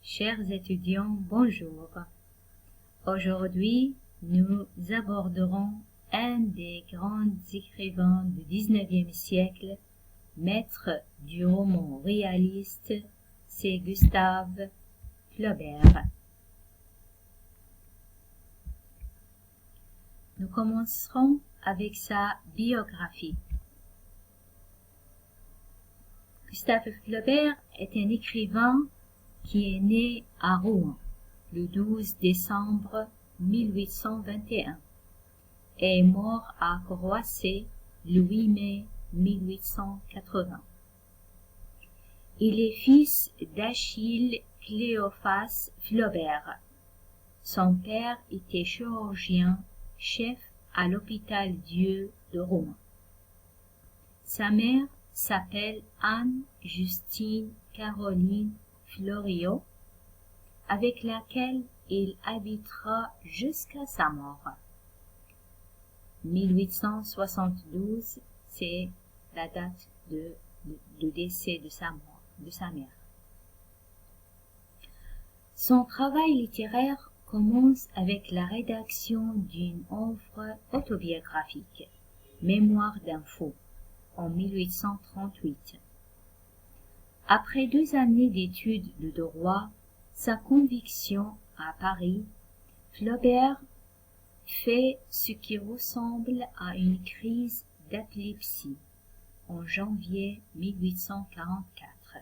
Chers étudiants, bonjour. Aujourd'hui, nous aborderons un des grands écrivains du XIXe siècle, maître du roman réaliste, c'est Gustave Flaubert. Nous commencerons avec sa biographie. Gustave Flaubert est un écrivain qui est né à Rouen le 12 décembre 1821 et est mort à Croissy le 8 mai 1880. Il est fils d'Achille Cléophas Flaubert. Son père était chirurgien chef à l'hôpital Dieu de Rouen. Sa mère s'appelle Anne-Justine Caroline Fleuriot, avec laquelle il habitera jusqu'à sa mort. 1872, c'est la date de décès de sa mère. Son travail littéraire commence avec la rédaction d'une œuvre autobiographique, Mémoire d'un fou, en 1838. Après 2 années d'études de droit, sa conviction à Paris, Flaubert fait ce qui ressemble à une crise d'épilepsie en janvier 1844.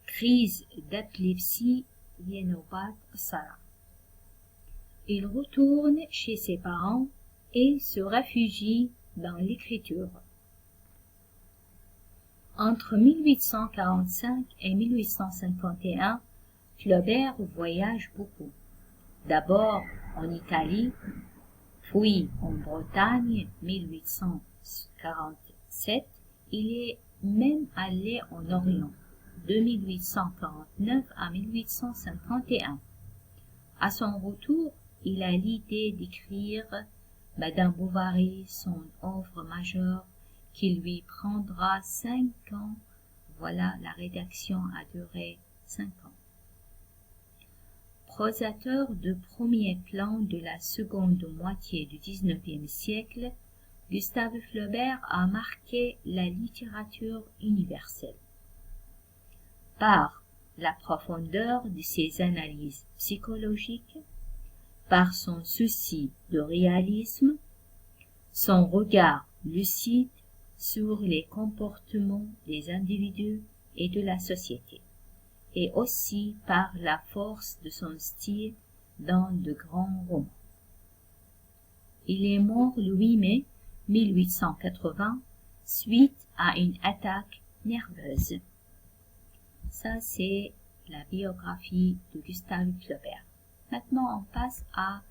Crise d'épilepsie Yenobat Sara. Il retourne chez ses parents et se réfugie dans l'écriture. Entre 1845 et 1851, Flaubert voyage beaucoup. D'abord en Italie, puis en Bretagne, 1847. Il est même allé en Orient, de 1849 à 1851. À son retour, il a l'idée d'écrire Madame Bovary, son œuvre majeure, qui lui prendra 5 ans. Voilà, la rédaction a duré 5 ans. Prosateur de premier plan de la seconde moitié du XIXe siècle, Gustave Flaubert a marqué la littérature universelle par la profondeur de ses analyses psychologiques, par son souci de réalisme, son regard lucide sur les comportements des individus et de la société, et aussi par la force de son style dans de grands romans. Il est mort le 8 mai 1880 suite à une attaque nerveuse. Ça, c'est la biographie de Gustave Flaubert. Maintenant, on passe à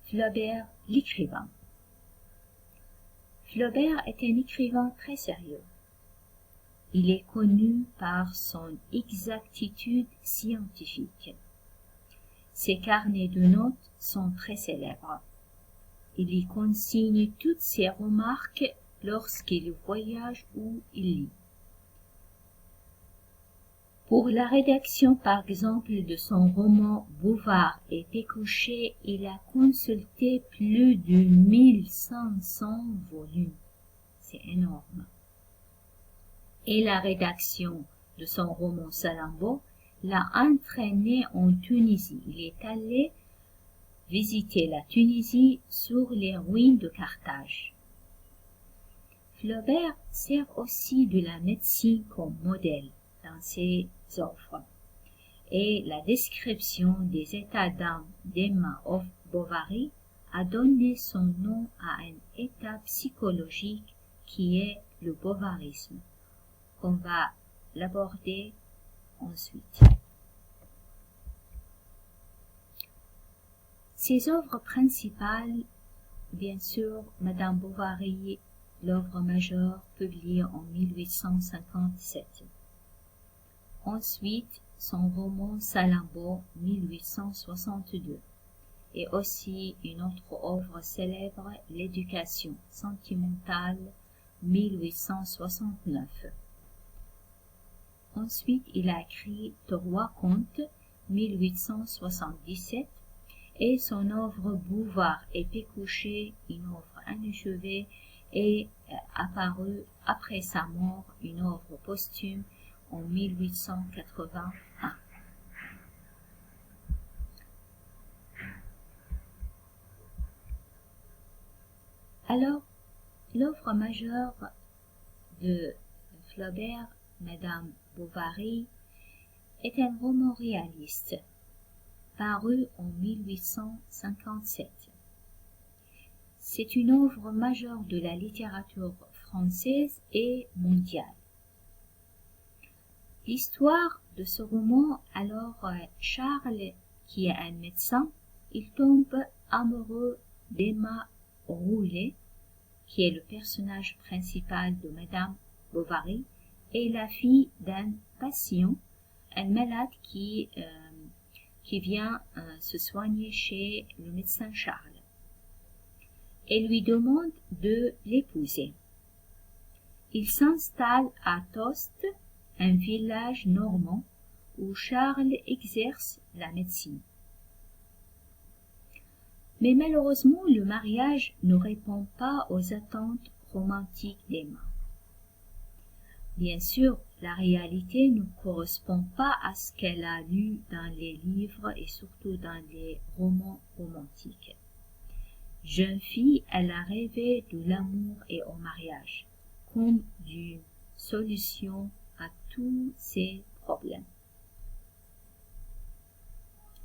Flaubert, l'écrivain. Flaubert est un écrivain très sérieux. Il est connu par son exactitude scientifique. Ses carnets de notes sont très célèbres. Il y consigne toutes ses remarques lorsqu'il voyage ou il lit. Pour la rédaction, par exemple, de son roman Bouvard et Pécuchet, il a consulté plus de 1500 volumes. C'est énorme. Et la rédaction de son roman Salammbô l'a entraîné en Tunisie. Il est allé visiter la Tunisie sur les ruines de Carthage. Flaubert sert aussi de la médecine comme modèle dans ses œuvres, et la description des états d'âme d'Emma Bovary a donné son nom à un état psychologique qui est le bovarisme. On va l'aborder ensuite. Ses œuvres principales, bien sûr, Madame Bovary, l'œuvre majeure publiée en 1857. Ensuite, son roman Salammbô, 1862. Et aussi une autre œuvre célèbre, L'éducation sentimentale, 1869. Ensuite, il a écrit Trois contes, 1877, et son œuvre Bouvard et Pécuchet, une œuvre inachevée, est apparue après sa mort, une œuvre posthume en 1881. Alors, l'œuvre majeure de Flaubert, Madame Bovary, est un roman réaliste, paru en 1857. C'est une œuvre majeure de la littérature française et mondiale. L'histoire de ce roman, alors Charles, qui est un médecin, il tombe amoureux d'Emma Roulet, qui est le personnage principal de Madame Bovary, et la fille d'un patient, un malade qui vient se soigner chez le médecin Charles, et lui demande de l'épouser. Il s'installe à Tostes, un village normand où Charles exerce la médecine. Mais malheureusement, le mariage ne répond pas aux attentes romantiques d'Emma. Bien sûr, la réalité ne correspond pas à ce qu'elle a lu dans les livres et surtout dans les romans romantiques. Jeune fille, elle a rêvé de l'amour et au mariage, comme d'une solution à tous ses problèmes.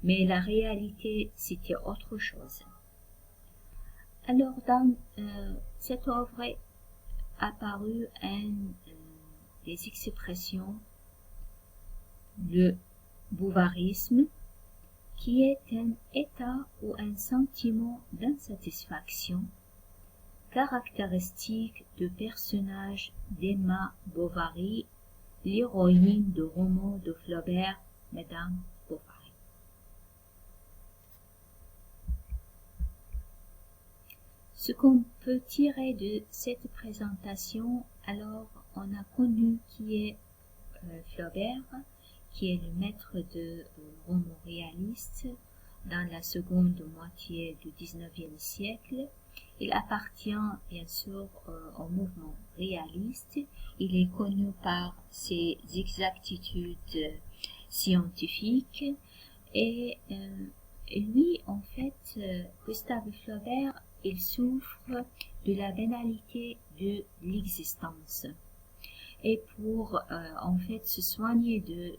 Mais la réalité, c'était autre chose. Alors, dans cette œuvre est apparu des expressions, le bovarisme, qui est un état ou un sentiment d'insatisfaction caractéristique du personnage d'Emma Bovary, l'héroïne du roman de Flaubert, Madame Bovary. Ce qu'on peut tirer de cette présentation, alors on a connu qui est Flaubert, qui est le maître de roman réaliste dans la seconde moitié du XIXe siècle. Il appartient bien sûr au mouvement réaliste. Il est connu par ses exactitudes scientifiques et lui, en fait, Gustave Flaubert, il souffre de la banalité de l'existence. Et pour en fait se soigner de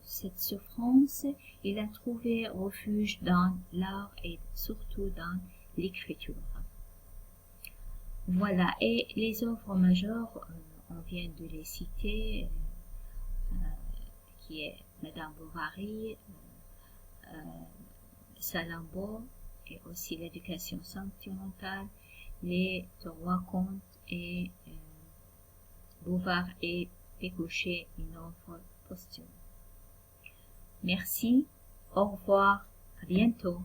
cette souffrance, il a trouvé refuge dans l'art et surtout dans l'écriture. Voilà, et les œuvres majeures, on vient de les citer, qui est Madame Bovary, Salammbô, et aussi l'éducation sentimentale, les Trois contes et Bouvard et Pécuchet, une œuvre posthume. Merci, au revoir, à bientôt.